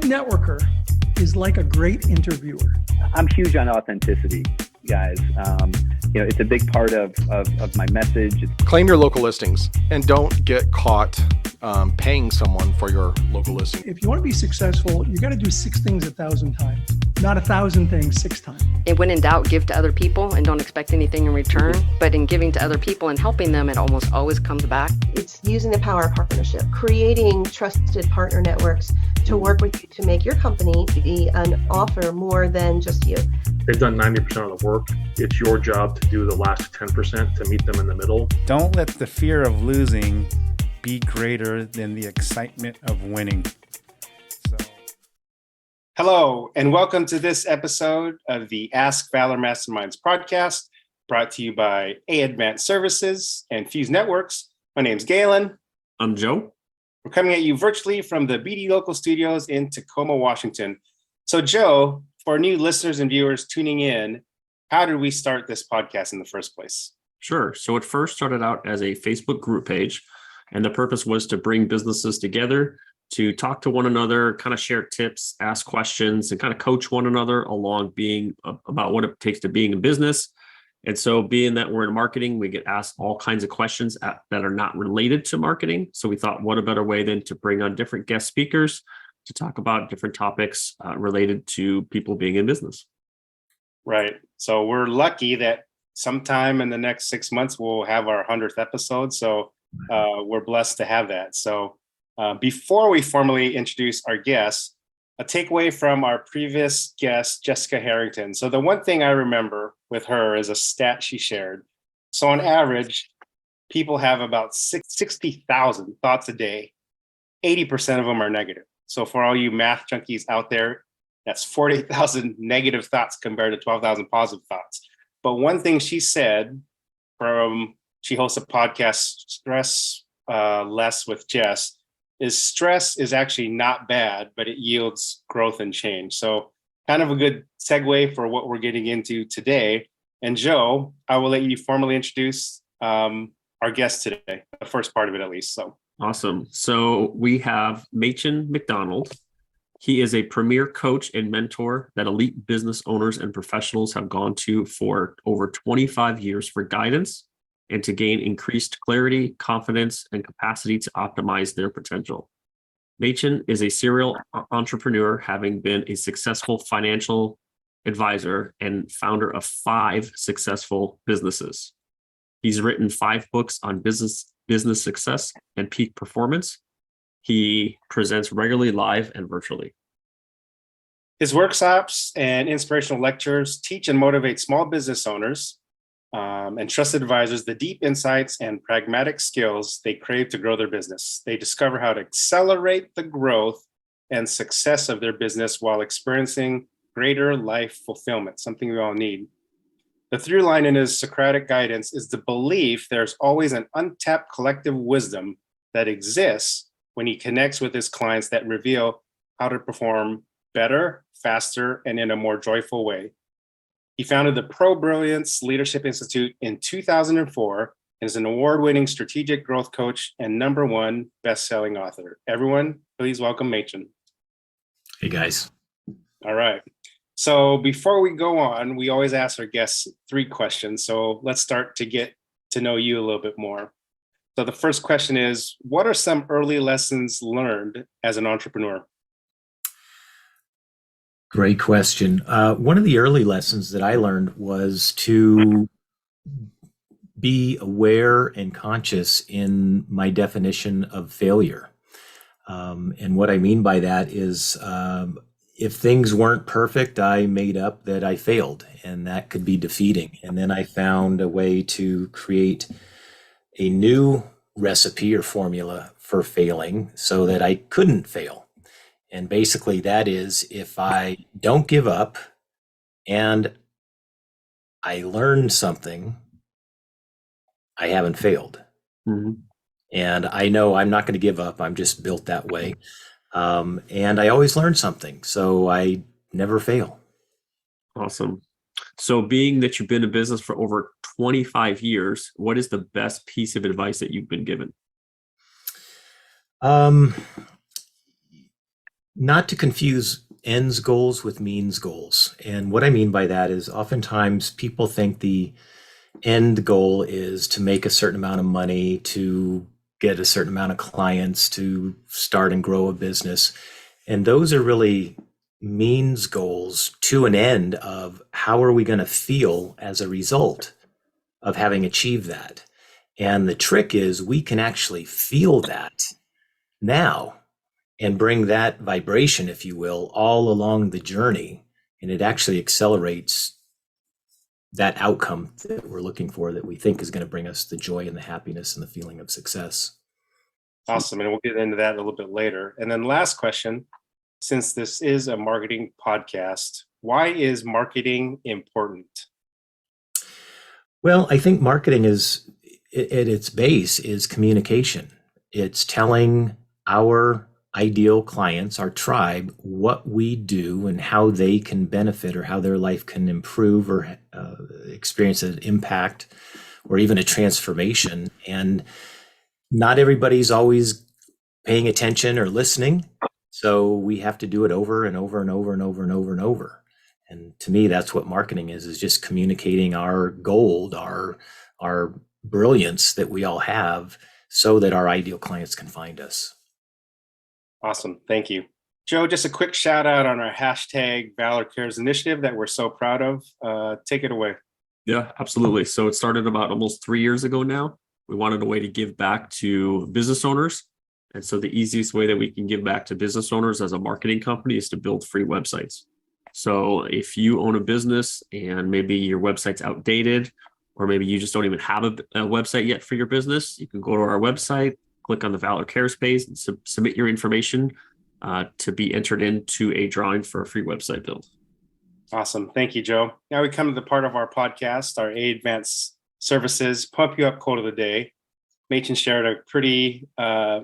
networker is like a great interviewer. I'm huge on authenticity, guys. It's a big part of my message. Claim your local listings and don't get caught paying someone for your local listing. If you want to be successful, you got to do 6 things 1,000 times, not 1,000 things 6 times. And when in doubt, give to other people and don't expect anything in return. But in giving to other people and helping them, it almost always comes back. It's using the power of partnership, creating trusted partner networks to work with you to make your company be an offer more than just you. They've done 90% of the work. It's your job to do the last 10% to meet them in the middle. Don't let the fear of losing be greater than the excitement of winning. Hello, and welcome to this episode of the Ask Valor Masterminds podcast, brought to you by Advanced Services and Fuse Networks. My name's Galen. I'm Joe. We're coming at you virtually from the BD Local Studios in Tacoma, Washington. So, Joe, for new listeners and viewers tuning in, how did we start this podcast in the first place? Sure. So it first started out as a Facebook group page, and the purpose was to bring businesses together to talk to one another, kind of share tips, ask questions, and kind of coach one another along being about what it takes to being in business. And so being that we're in marketing, we get asked all kinds of questions that are not related to marketing. So we thought, what a better way than to bring on different guest speakers to talk about different topics related to people being in business. Right. So we're lucky that sometime in the next 6 months, we'll have our 100th episode. So we're blessed to have that. So before we formally introduce our guests, a takeaway from our previous guest, Jessica Harrington. So the one thing I remember with her is a stat she shared. So on average, people have about 60,000 thoughts a day. 80% of them are negative. So for all you math junkies out there, that's 40,000 negative thoughts compared to 12,000 positive thoughts. But one thing she said she hosts a podcast, Stress Less with Jess, is stress is actually not bad, but it yields growth and change. So kind of a good segue for what we're getting into today. And Joe, I will let you formally introduce our guest today, the first part of it at least. So awesome. So we have Machen MacDonald. He is a premier coach and mentor that elite business owners and professionals have gone to for over 25 years for guidance and to gain increased clarity, confidence, and capacity to optimize their potential. Machen is a serial entrepreneur, having been a successful financial advisor and founder of 5 successful businesses. He's written 5 books on business success and peak performance. He presents regularly live and virtually. His workshops and inspirational lectures teach and motivate small business owners and trusted advisors the deep insights and pragmatic skills they crave to grow their business. They discover how to accelerate the growth and success of their business while experiencing greater life fulfillment, something we all need. The through line in his Socratic guidance is the belief there's always an untapped collective wisdom that exists when he connects with his clients that reveal how to perform better, faster, and in a more joyful way. He founded the Pro Brilliance Leadership Institute in 2004 and is an award-winning strategic growth coach and #1 best-selling author. Everyone, please welcome Machen. Hey, guys. All right. So before we go on, we always ask our guests 3 questions. So let's start to get to know you a little bit more. So the first question is, what are some early lessons learned as an entrepreneur? Great question. One of the early lessons that I learned was to be aware and conscious in my definition of failure. And what I mean by that is if things weren't perfect, I made up that I failed, and that could be defeating. And then I found a way to create a new recipe or formula for failing so that I couldn't fail. And basically that is, if I don't give up and I learn something, I haven't failed. Mm-hmm. And I know I'm not going to give up. I'm just built that way. And I always learn something. So I never fail. Awesome. So being that you've been in business for over 25 years, what is the best piece of advice that you've been given? Not to confuse ends goals with means goals. And what I mean by that is oftentimes people think the end goal is to make a certain amount of money, to get a certain amount of clients, to start and grow a business. And those are really means goals to an end of how are we going to feel as a result of having achieved that. And the trick is we can actually feel that now and bring that vibration, if you will, all along the journey. And it actually accelerates that outcome that we're looking for, that we think is going to bring us the joy and the happiness and the feeling of success. Awesome. And we'll get into that a little bit later. And then last question, since this is a marketing podcast, why is marketing important? Well, I think marketing is, at its base, is communication. It's telling our ideal clients, our tribe, what we do and how they can benefit, or how their life can improve, or experience an impact or even a transformation. And not everybody's always paying attention or listening. So we have to do it over and over and over and over and over and over. And to me, that's what marketing is just communicating our gold, our brilliance that we all have, so that our ideal clients can find us. Awesome. Thank you. Joe, just a quick shout out on our hashtag Valor Cares initiative that we're so proud of. Take it away. Yeah, absolutely. So it started about almost 3 years ago now. We wanted a way to give back to business owners. And so the easiest way that we can give back to business owners as a marketing company is to build free websites. So if you own a business and maybe your website's outdated, or maybe you just don't even have a website yet for your business, you can go to our website, click on the Valor Cares page, and submit your information to be entered into a drawing for a free website build. Awesome. Thank you, Joe. Now we come to the part of our podcast, our A Advanced Services Pump You Up quote of the day. Machen shared a pretty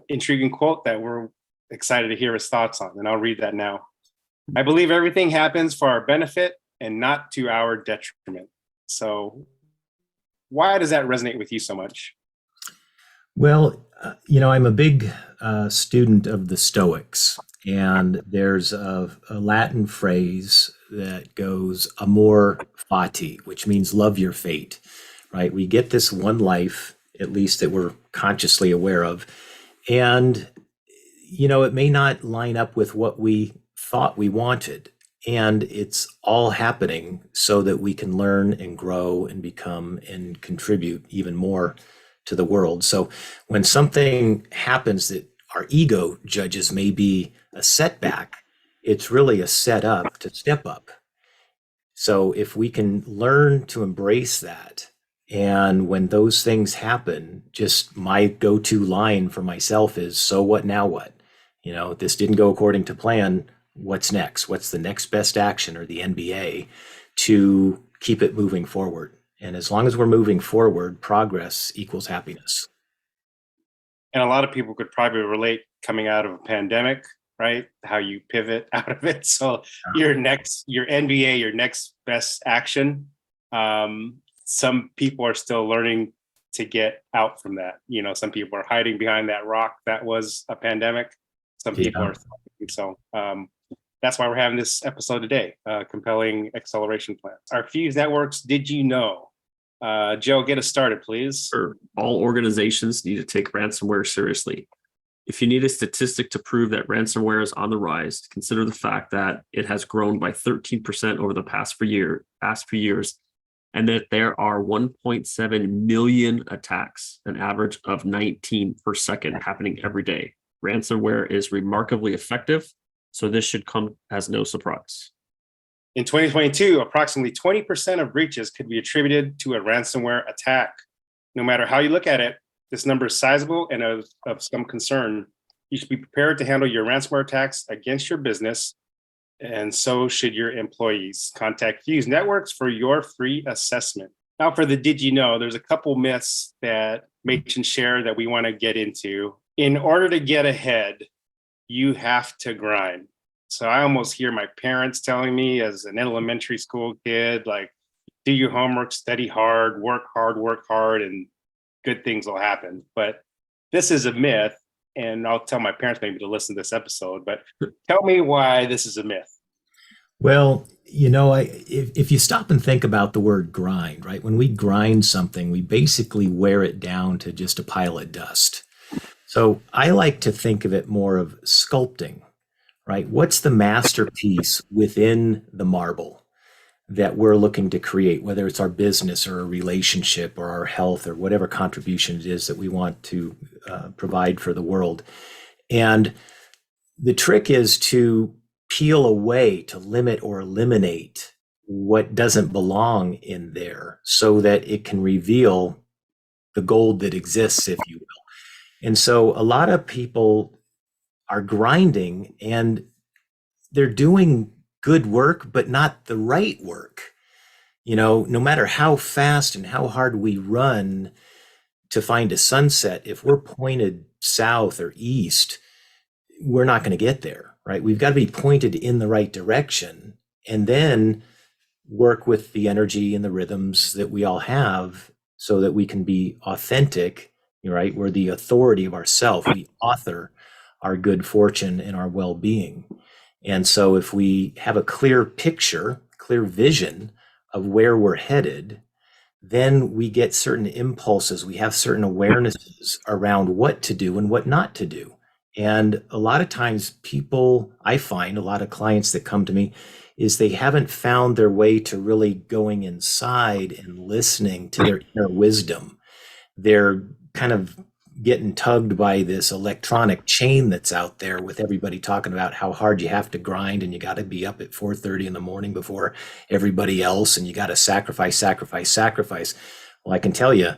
intriguing quote that we're excited to hear his thoughts on, and I'll read that now. I believe everything happens for our benefit and not to our detriment. So why does that resonate with you so much? Well, I'm a big student of the Stoics, and there's a Latin phrase that goes amor fati, which means love your fate, right? We get this one life, at least that we're consciously aware of. And, it may not line up with what we thought we wanted. And it's all happening so that we can learn and grow and become and contribute even more to the world. So when something happens that our ego judges may be a setback, it's really a setup to step up. So if we can learn to embrace that, and when those things happen, just my go-to line for myself is, so what, now what? This didn't go according to plan. What's next? What's the next best action, or the NBA, to keep it moving forward? And as long as we're moving forward, progress equals happiness. And a lot of people could probably relate coming out of a pandemic, right? How you pivot out of it. So your NBA, your next best action. Some people are still learning to get out from that. Some people are hiding behind that rock that was a pandemic. Some people are. So that's why we're having this episode today, Compelling Acceleration Plans. Our Fuse Networks, did you know? Joe, get us started, please. Sure. All organizations need to take ransomware seriously. If you need a statistic to prove that ransomware is on the rise, consider the fact that it has grown by 13% over the past few years, and that there are 1.7 million attacks, an average of 19 per second happening every day. Ransomware is remarkably effective, so this should come as no surprise. In 2022, approximately 20% of breaches could be attributed to a ransomware attack. No matter how you look at it, this number is sizable and of some concern. You should be prepared to handle your ransomware attacks against your business, and so should your employees. Contact Fuse Networks for your free assessment. Now for the did you know, there's a couple myths that Machen shared that we want to get into. In order to get ahead, you have to grind. So I almost hear my parents telling me as an elementary school kid, like, do your homework, study hard, work hard, and good things will happen. But this is a myth. and I'll tell my parents maybe to listen to this episode, but tell me why this is a myth. Well, if you stop and think about the word grind, right? When we grind something, we basically wear it down to just a pile of dust. So I like to think of it more of sculpting, right? What's the masterpiece within the marble that we're looking to create, whether it's our business or a relationship or our health or whatever contribution it is that we want to provide for the world. And the trick is to peel away, to limit or eliminate what doesn't belong in there so that it can reveal the gold that exists, if you will. And so a lot of people are grinding and they're doing good work, but not the right work. No matter how fast and how hard we run to find a sunset, if we're pointed south or east, we're not going to get there, right? We've got to be pointed in the right direction and then work with the energy and the rhythms that we all have so that we can be authentic, right? We're the authority of ourself. We author our good fortune and our well-being. And so if we have a clear picture, clear vision of where we're headed, then we get certain impulses. We have certain awarenesses around what to do and what not to do. And a lot of times I find a lot of clients that come to me is they haven't found their way to really going inside and listening to their inner wisdom. They're kind of getting tugged by this electronic chain that's out there with everybody talking about how hard you have to grind and you got to be up at 4:30 in the morning before everybody else and you got to sacrifice. Well, I can tell you,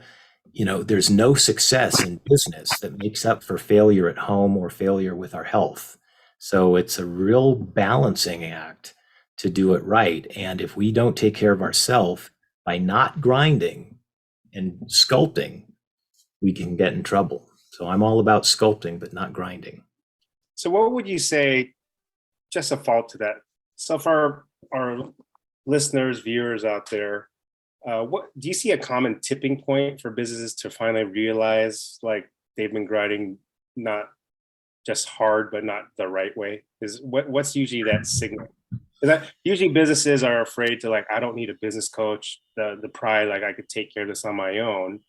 there's no success in business that makes up for failure at home or failure with our health. So it's a real balancing act to do it right. And if we don't take care of ourselves by not grinding and sculpting, we can get in trouble. So I'm all about sculpting, but not grinding. So what would you say, just a fault to that? So for our listeners, viewers out there, what do you see a common tipping point for businesses to finally realize like they've been grinding not just hard, but not the right way? What's usually that signal? Usually businesses are afraid to I don't need a business coach, the pride, I could take care of this on my own.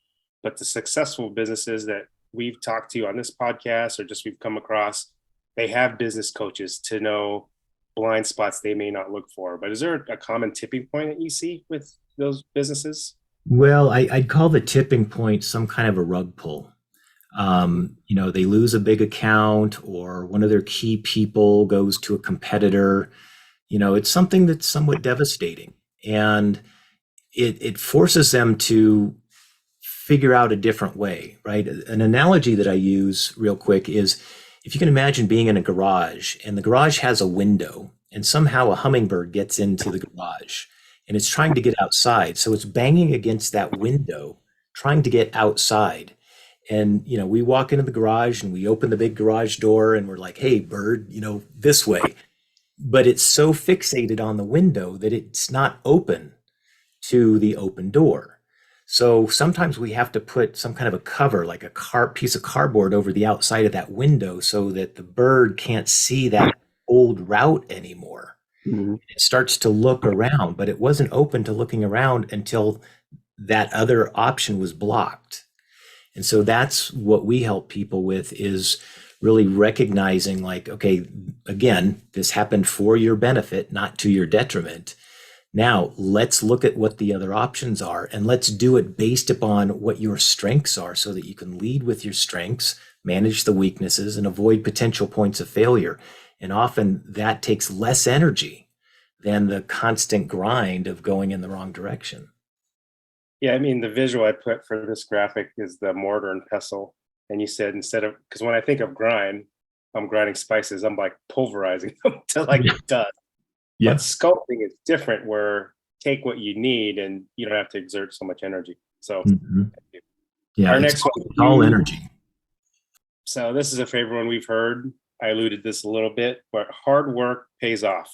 But the successful businesses that we've talked to on this podcast or just we've come across, they have business coaches to know blind spots they may not look for. But is there a common tipping point that you see with those businesses? Well, I'd call the tipping point some kind of a rug pull. They lose a big account or one of their key people goes to a competitor. It's something that's somewhat devastating. And it forces them to figure out a different way, right? An analogy that I use real quick is if you can imagine being in a garage and the garage has a window and somehow a hummingbird gets into the garage and it's trying to get outside. So it's banging against that window, trying to get outside. And, we walk into the garage and we open the big garage door and we're like, hey, bird, this way. But it's so fixated on the window that it's not open to the open door. So sometimes we have to put some kind of a cover, like a piece of cardboard over the outside of that window so that the bird can't see that old route anymore. Mm-hmm. It starts to look around, but it wasn't open to looking around until that other option was blocked. And so that's what we help people with is really recognizing okay, again, this happened for your benefit, not to your detriment. Now, let's look at what the other options are and let's do it based upon what your strengths are so that you can lead with your strengths, manage the weaknesses, and avoid potential points of failure. And often that takes less energy than the constant grind of going in the wrong direction. Yeah, the visual I put for this graphic is the mortar and pestle. And you said because when I think of grind, I'm grinding spices, I'm pulverizing them to dust. Yeah. But sculpting is different where take what you need and you don't have to exert so much energy. So yeah, our next one, all energy. So this is a favorite one we've heard. I alluded this a little bit, but hard work pays off.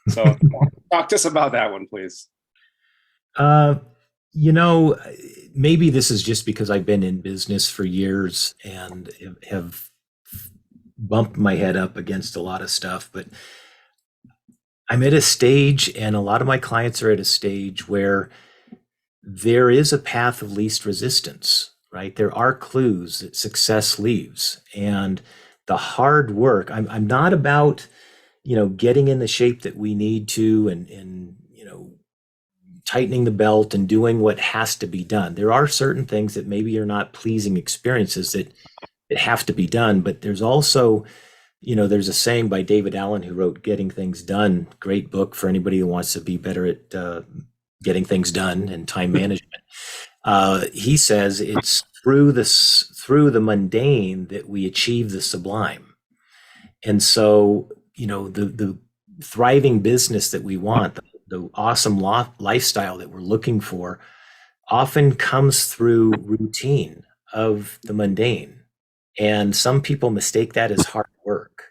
So talk to us about that one, please. maybe this is just because I've been in business for years and have bumped my head up against a lot of stuff, but I'm at a stage, and a lot of my clients are at a stage where there is a path of least resistance, right? There are clues that success leaves, and the hard work. I'm not about, getting in the shape that we need to, and tightening the belt and doing what has to be done. There are certain things that maybe are not pleasing experiences that have to be done, but there's also, there's a saying by David Allen, who wrote Getting Things Done, great book for anybody who wants to be better at getting things done and time management. He says it's through the mundane that we achieve the sublime. And so, the thriving business that we want, the awesome lifestyle that we're looking for, often comes through routine of the mundane. And some people mistake that as hard work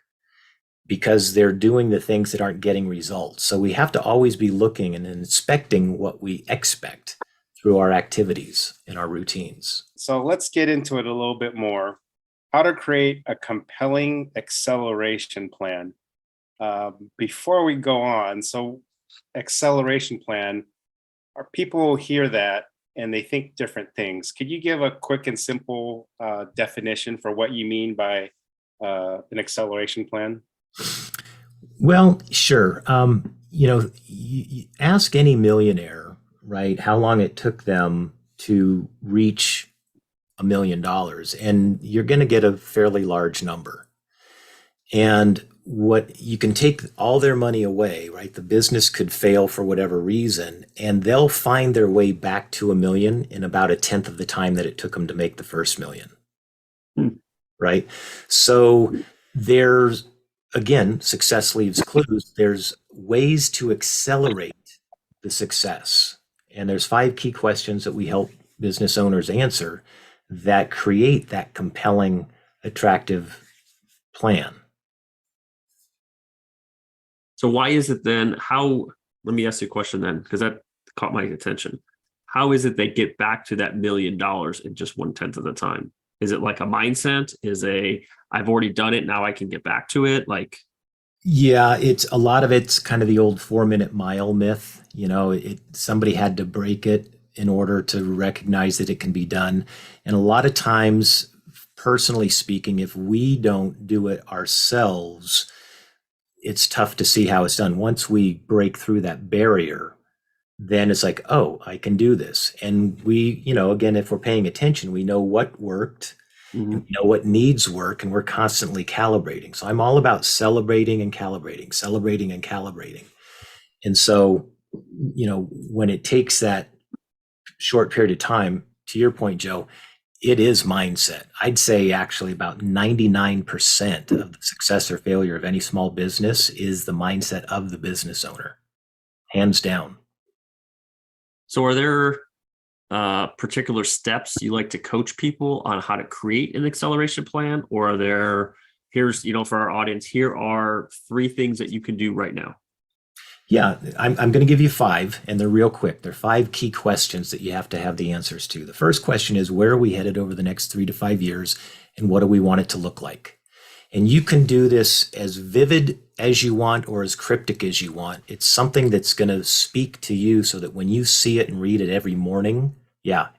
because they're doing the things that aren't getting results. So we have to always be looking and inspecting what we expect through our activities and our routines. So let's get into it a little bit more. How to create a compelling acceleration plan. Before we go on, so acceleration plan, our people hear that and they think different things. Could you give a quick and simple definition for what you mean by an acceleration plan? Well, sure. You ask any millionaire, right, how long it took them to reach $1 million, and you're going to get a fairly large number. And what you can take all their money away, right? The business could fail for whatever reason, and they'll find their way back to $1 million in about 1/10 of the time that it took them to make the first $1 million. Right? So there's, again, success leaves clues. There's ways to accelerate the success. And there's 5 key questions that we help business owners answer that create that compelling, attractive plan. So why is it then, let me ask you a question then, because that caught my attention. How is it they get back to that $1 million in just 1/10 of the time? Is it like a mindset? I've already done it, now I can get back to it? Yeah, a lot of it's kind of the old 4-minute mile myth. Somebody had to break it in order to recognize that it can be done. And a lot of times, personally speaking, if we don't do it ourselves, it's tough to see how it's done. Once we break through that barrier, then it's like, oh, I can do this. And we, again, if we're paying attention, we know what worked, and we know what needs work, and we're constantly calibrating. So I'm all about celebrating and calibrating, celebrating and calibrating. And so, when it takes that short period of time, to your point, Joe, it is mindset. I'd say actually about 99% of the success or failure of any small business is the mindset of the business owner, hands down. So are there particular steps you like to coach people on how to create an acceleration plan? Or are there, for our audience, here are 3 things that you can do right now? Yeah, I'm going to give you 5, and they're real quick. They're 5 key questions that you have to have the answers to. The first question is, where are we headed over the next 3 to 5 years, and what do we want it to look like? And you can do this as vivid as you want or as cryptic as you want. It's something that's going to speak to you so that when you see it and read it every morning, that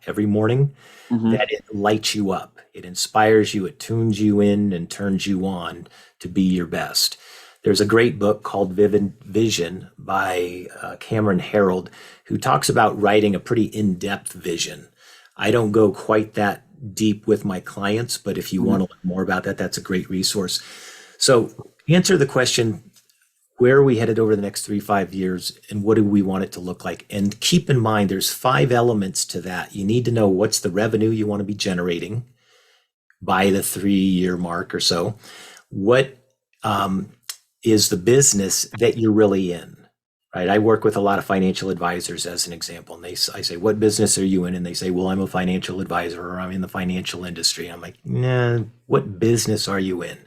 it lights you up. It inspires you, it tunes you in and turns you on to be your best. There's a great book called Vivid Vision by Cameron Herold, who talks about writing a pretty in-depth vision. I don't go quite that deep with my clients, but if you want to learn more about that, that's a great resource. So answer the question, where are we headed over the next 3-5 years, and what do we want it to look like? And keep in mind, there's 5 elements to that. You need to know what's the revenue you want to be generating by the 3-year mark or so. What is the business that you're really in, right? I work with a lot of financial advisors as an example. And I say, what business are you in? And they say, well, I'm a financial advisor, or I'm in the financial industry. And I'm like, nah, what business are you in?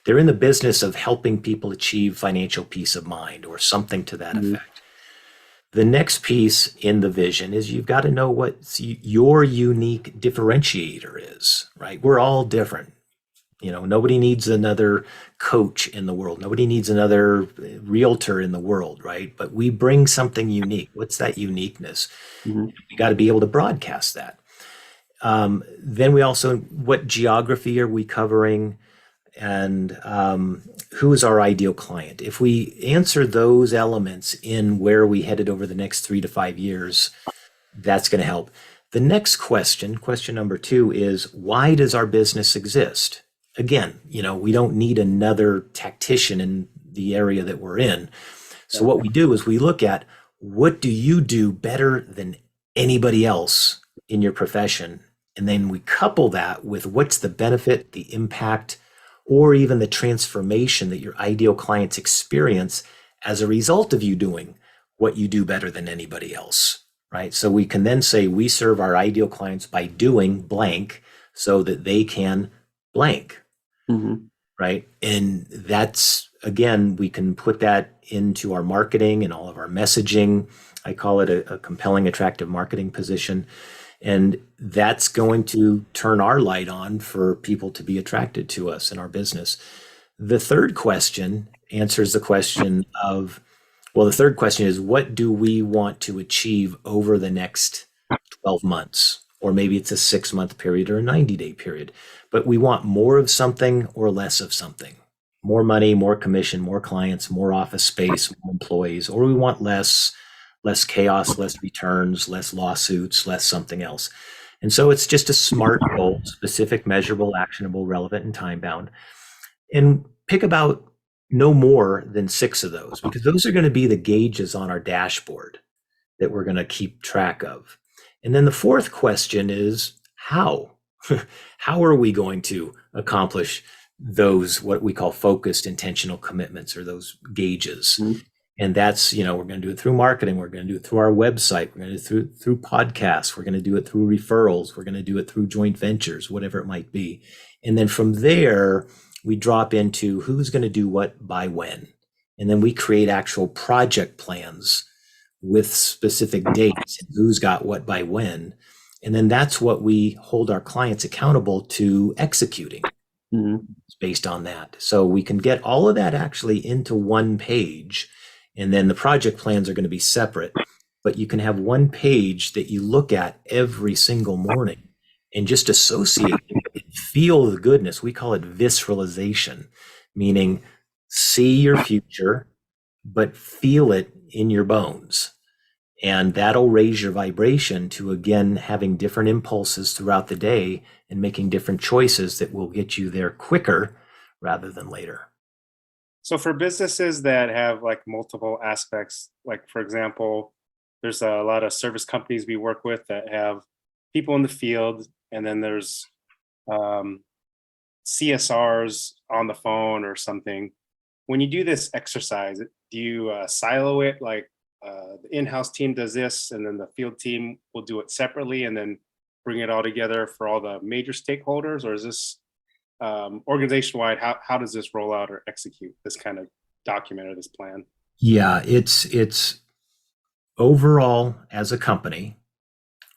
They're in the business of helping people achieve financial peace of mind or something to that effect. The next piece in the vision is you've got to know what your unique differentiator is, right? We're all different. Nobody needs another coach in the world. Nobody needs another realtor in the world, right? But we bring something unique. What's that uniqueness? Mm-hmm. We got to be able to broadcast that. Then we also, what geography are we covering? And who is our ideal client? If we answer those elements in where we headed over the next 3 to 5 years, that's going to help. The next question number 2, is why does our business exist? Again, we don't need another tactician in the area that we're in. So what we do is we look at, what do you do better than anybody else in your profession? And then we couple that with what's the benefit, the impact, or even the transformation that your ideal clients experience as a result of you doing what you do better than anybody else, right? So we can then say we serve our ideal clients by doing blank so that they can blank, Mm-hmm. right? And that's, again, we can put that into our marketing and all of our messaging. I call it a compelling, attractive marketing position. And that's going to turn our light on for people to be attracted to us in our business. The third question answers the question of, the third question is, what do we want to achieve over the next 12 months? Or maybe it's a 6-month period or a 90-day period. But we want more of something or less of something. More money, more commission, more clients, more office space, more employees, or we want less chaos, less returns, less lawsuits, less something else. And so it's just a SMART goal: specific, measurable, actionable, relevant, and time bound. And pick about no more than 6 of those, because those are going to be the gauges on our dashboard that we're going to keep track of. And then the fourth question is how? How are we going to accomplish those, what we call focused intentional commitments, or those gauges? Mm-hmm. And that's, we're going to do it through marketing. We're going to do it through our website. We're going to do it through podcasts. We're going to do it through referrals. We're going to do it through joint ventures, whatever it might be. And then from there, we drop into who's going to do what by when. And then we create actual project plans with specific dates, and who's got what by when. And then that's what we hold our clients accountable to executing. Mm-hmm. Based on that. So we can get all of that actually into one page. And then the project plans are going to be separate, but you can have one page that you look at every single morning and just associate and feel the goodness. We call it visceralization, meaning see your future, but feel it in your bones. And that'll raise your vibration to, again, having different impulses throughout the day and making different choices that will get you there quicker rather than later. So for businesses that have like multiple aspects, like for example, there's a lot of service companies we work with that have people in the field, and then there's CSRs on the phone or something. When you do this exercise, do you silo it, like the in-house team does this and then the field team will do it separately and then bring it all together for all the major stakeholders? Or is this organization-wide? How does this roll out or execute this kind of document or this plan? Yeah, it's overall as a company,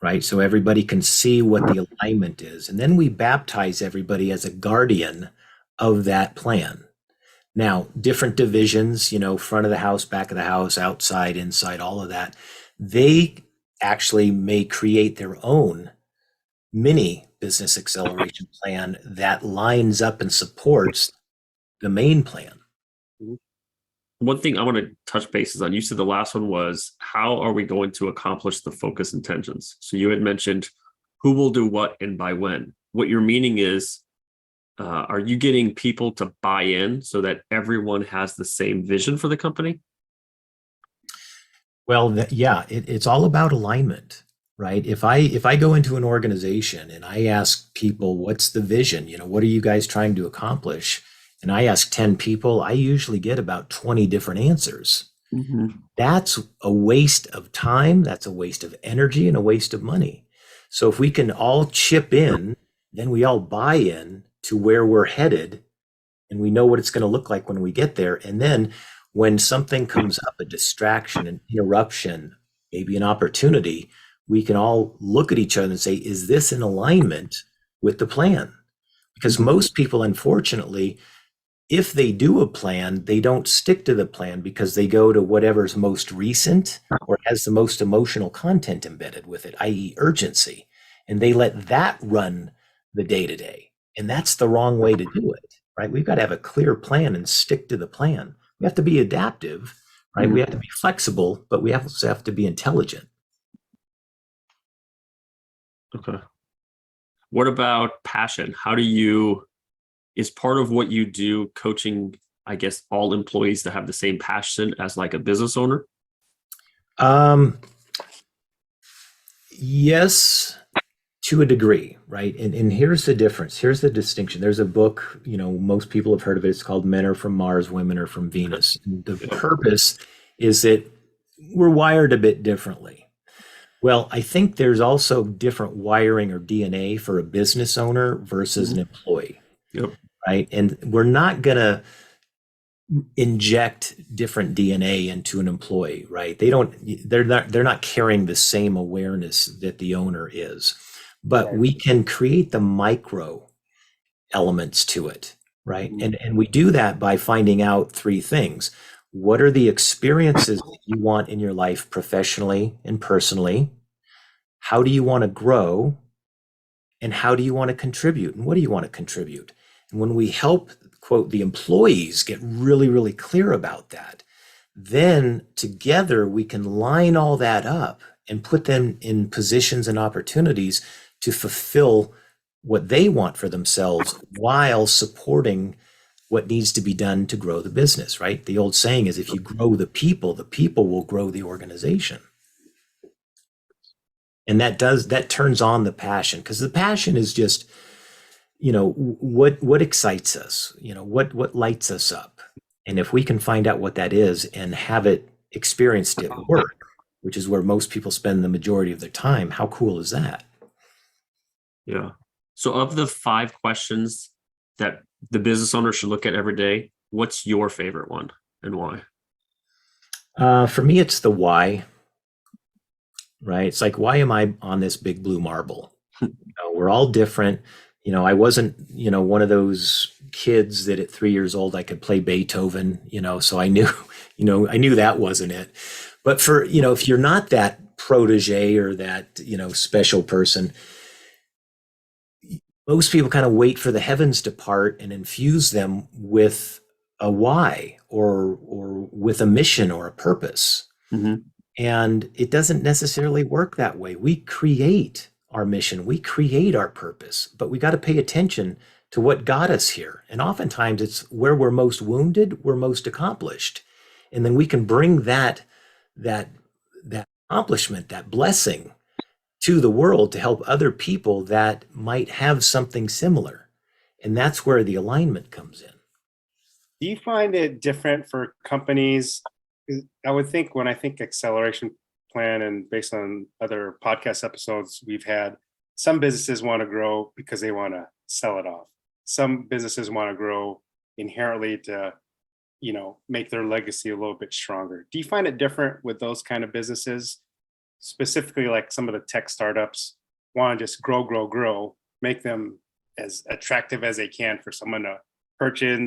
right? So everybody can see what the alignment is. And then we baptize everybody as a guardian of that plan. Now, different divisions, front of the house, back of the house, outside, inside, all of that, they actually may create their own mini business acceleration plan that lines up and supports the main plan. One thing I want to touch bases on, you said the last one was, how are we going to accomplish the focus intentions? So you had mentioned who will do what and by when. What you're meaning is, are you getting people to buy in so that everyone has the same vision for the company? Well, it's all about alignment, right? If I go into an organization and I ask people, what's the vision? What are you guys trying to accomplish? And I ask 10 people, I usually get about 20 different answers. Mm-hmm. That's a waste of time. That's a waste of energy and a waste of money. So if we can all chip in, then we all buy in to where we're headed, and we know what it's going to look like when we get there. And then when something comes up, a distraction, an interruption, maybe an opportunity, we can all look at each other and say, is this in alignment with the plan? Because most people, unfortunately, if they do a plan, they don't stick to the plan because they go to whatever's most recent or has the most emotional content embedded with it, i.e. urgency. And they let that run the day to day. And that's the wrong way to do it, right? We've got to have a clear plan and stick to the plan. We have to be adaptive, right? We have to be flexible, but we also have to be intelligent. Okay. What about passion? Is part of what you do coaching, I guess, all employees to have the same passion as like a business owner? Yes, to a degree, right? And here's the difference. Here's the distinction. There's a book, most people have heard of it. It's called Men Are From Mars, Women Are From Venus. And the purpose is that we're wired a bit differently. Well, I think there's also different wiring or DNA for a business owner versus an employee. Yep. Right. And we're not going to inject different DNA into an employee, right? They're not carrying the same awareness that the owner is, but we can create the micro elements to it, right? And we do that by finding out three things. What are the experiences that you want in your life professionally and personally? How do you want to grow? And how do you want to contribute? And what do you want to contribute? And when we help, quote, the employees get really, really clear about that, then together we can line all that up and put them in positions and opportunities to fulfill what they want for themselves while supporting what needs to be done to grow the business, right? The old saying is, if you grow the people will grow the organization. And that turns on the passion, because the passion is just, what excites us, what lights us up. And if we can find out what that is and have it experienced at work, which is where most people spend the majority of their time, how cool is that? Yeah. So of the 5 questions that the business owner should look at every day, what's your favorite one and why? For me, it's the why, right? It's like, why am I on this big blue marble? We're all different. I wasn't, one of those kids that at 3 years old I could play Beethoven, so I knew, I knew that wasn't it. But for, if you're not that protege or that, special person, most people kind of wait for the heavens to part and infuse them with a why or with a mission or a purpose. Mm-hmm. And it doesn't necessarily work that way. We create our mission, we create our purpose, but we got to pay attention to what got us here. And oftentimes it's where we're most wounded, we're most accomplished. And then we can bring that accomplishment, that blessing to the world to help other people that might have something similar. And that's where the alignment comes in. Do you find it different for companies? I would think, when I think acceleration plan, and based on other podcast episodes we've had, some businesses want to grow because they want to sell it off. Some businesses want to grow inherently to, make their legacy a little bit stronger. Do you find it different with those kind of businesses? Specifically, like some of the tech startups want to just grow, make them as attractive as they can for someone to purchase,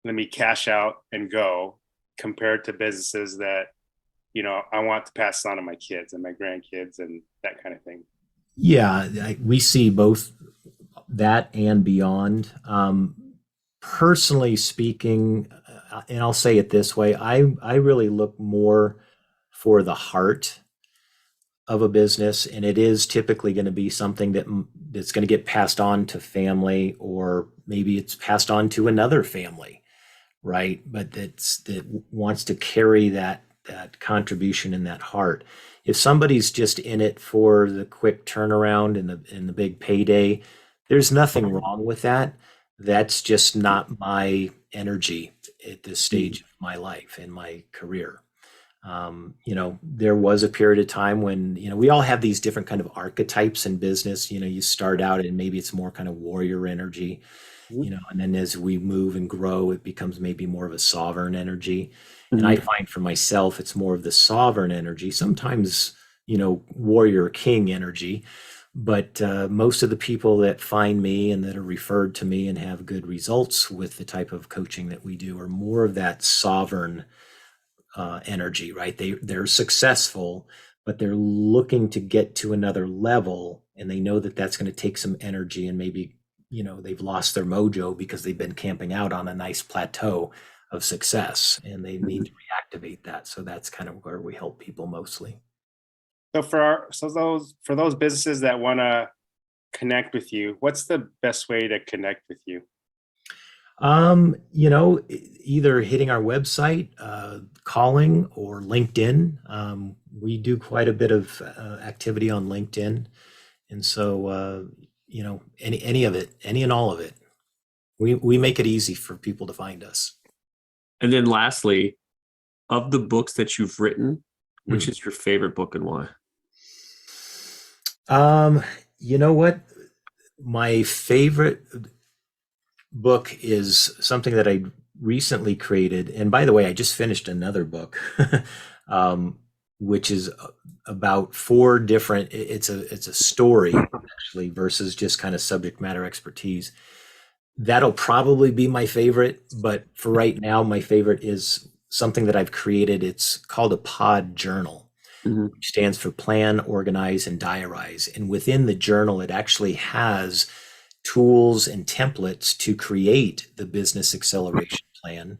let me cash out and go, compared to businesses that, I want to pass on to my kids and my grandkids and that kind of thing. Yeah, we see both that and beyond. Personally speaking, and I'll say it this way, I really look more for the heart of a business, and it is typically going to be something that's going to get passed on to family, or maybe it's passed on to another family, right? But that wants to carry that contribution and that heart. If somebody's just in it for the quick turnaround and the big payday, there's nothing wrong with that. That's just not my energy at this stage of my life and my career. There was a period of time when, we all have these different kind of archetypes in business. You start out and maybe it's more kind of warrior energy, and then as we move and grow, it becomes maybe more of a sovereign energy. And I find for myself, it's more of the sovereign energy, sometimes, warrior king energy. But most of the people that find me and that are referred to me and have good results with the type of coaching that we do are more of that sovereign energy, right? They're successful, but they're looking to get to another level, and they know that that's going to take some energy, and maybe they've lost their mojo because they've been camping out on a nice plateau of success, and they need to reactivate that. So that's kind of where we help people mostly. So for those businesses that want to connect with you, what's the best way to connect with you? Either hitting our website, calling, or LinkedIn. We do quite a bit of activity on LinkedIn. And so, any of it, any and all of it, we make it easy for people to find us. And then lastly, of the books that you've written, which is your favorite book and why? You know what? My favorite book is something that I recently created. And by the way, I just finished another book, which is about 4 different, it's a story actually versus just kind of subject matter expertise. That'll probably be my favorite, but for right now, my favorite is something that I've created. It's called a pod journal, which stands for plan, organize, and diarize. And within the journal, it actually has tools and templates to create the business acceleration plan,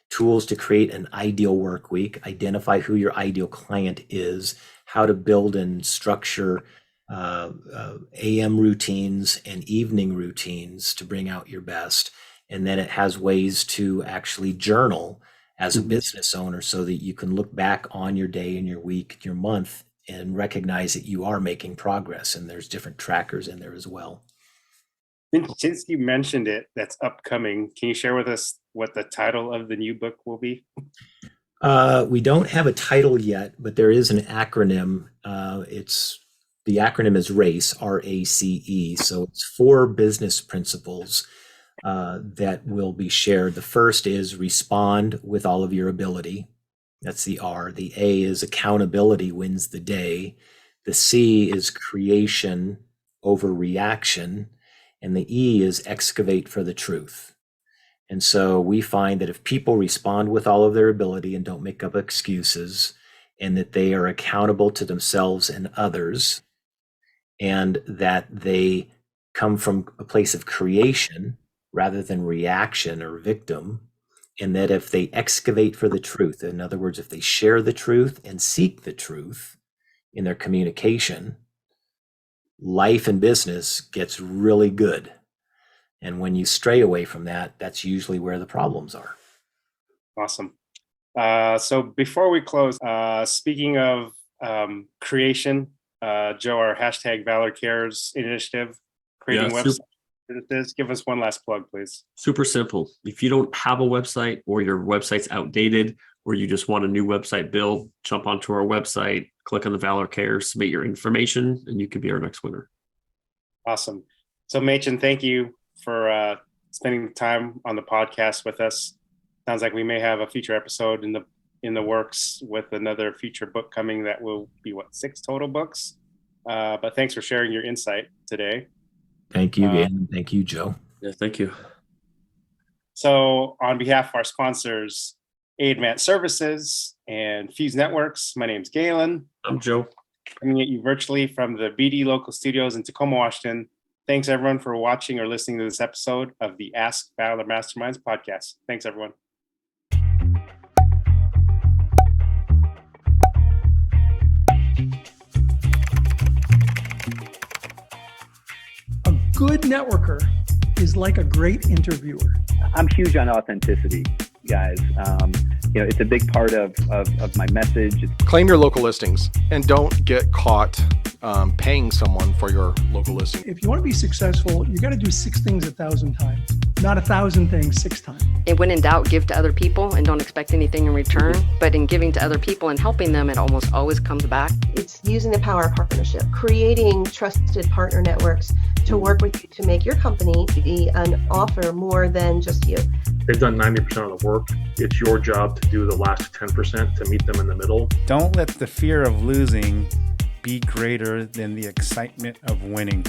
tools to create an ideal work week, identify who your ideal client is, how to build and structure AM routines and evening routines to bring out your best. And then it has ways to actually journal as a business owner so that you can look back on your day and your week, your month, and recognize that you are making progress. And there's different trackers in there as well. Since you mentioned it, that's upcoming. Can you share with us what the title of the new book will be? We don't have a title yet, but there is an acronym. The acronym is RACE, RACE. So it's 4 business principles that will be shared. The first is respond with all of your ability. That's the R. The A is accountability wins the day. The C is creation over reaction. And the E is excavate for the truth. And so we find that if people respond with all of their ability and don't make up excuses, and that they are accountable to themselves and others, and that they come from a place of creation rather than reaction or victim, and that if they excavate for the truth, in other words, if they share the truth and seek the truth in their communication, life and business gets really good. And when you stray away from that, that's usually where the problems are. Awesome. So before we close, speaking of creation, Joe, our hashtag Valor Cares initiative, creating websites, give us one last plug, please. Super simple. If you don't have a website, or your website's outdated, or you just want a new website build, jump onto our website, click on the Valor Cares, submit your information, and you could be our next winner. Awesome. So Machen, thank you for spending time on the podcast with us. Sounds like we may have a future episode in the works with another future book coming that will be 6 total books. But thanks for sharing your insight today. Thank you, Galen. Thank you, Joe. Yeah, thank you. So on behalf of our sponsors, Advanced Services and Fuse Networks, my name's Galen. I'm Joe. Coming at you virtually from the BD local studios in Tacoma, Washington. Thanks everyone for watching or listening to this episode of the Ask Valor Masterminds podcast. Thanks everyone. A good networker is like a great interviewer. I'm huge on authenticity, guys. It's a big part of my message. Claim your local listings and don't get caught paying someone for your local listing. If you want to be successful, you got to do 6 things 1,000 times. not 1,000 things 6 times. And when in doubt, give to other people and don't expect anything in return. But in giving to other people and helping them, it almost always comes back. It's using the power of partnership, creating trusted partner networks to work with you to make your company be an offer more than just you. They've done 90% of the work. It's your job to do the last 10% to meet them in the middle. Don't let the fear of losing be greater than the excitement of winning.